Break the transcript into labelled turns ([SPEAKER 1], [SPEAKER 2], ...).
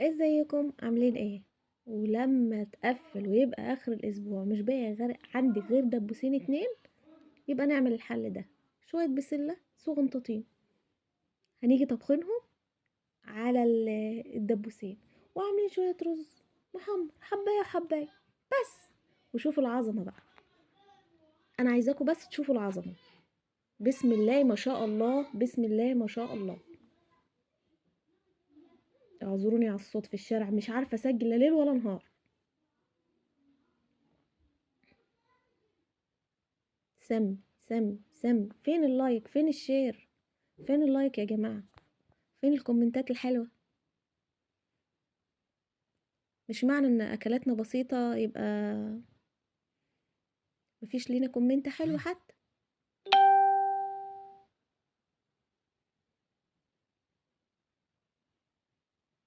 [SPEAKER 1] ازيكم عاملين ايه؟ ولما تقفل ويبقى اخر الاسبوع مش باقي غير عندي غير دبوسين اتنين، يبقى نعمل الحل ده. شوية بسلة صغنطتين، هنيجي طبخينهم على الدبوسين، وعاملين شوية رز محمر حباية حباية بس. وشوفوا العظمة بقى، انا عايزاكم بس تشوفوا العظمة. بسم الله ما شاء الله، بسم الله ما شاء الله. اعذروني على الصوت في الشارع، مش عارفة اسجل لا ليل ولا نهار. سم سم سم، فين اللايك؟ فين الشير؟ فين اللايك يا جماعة؟ فين الكومنتات الحلوة؟ مش معنى ان اكلاتنا بسيطة يبقى مفيش لينا كومنت حلو حتى.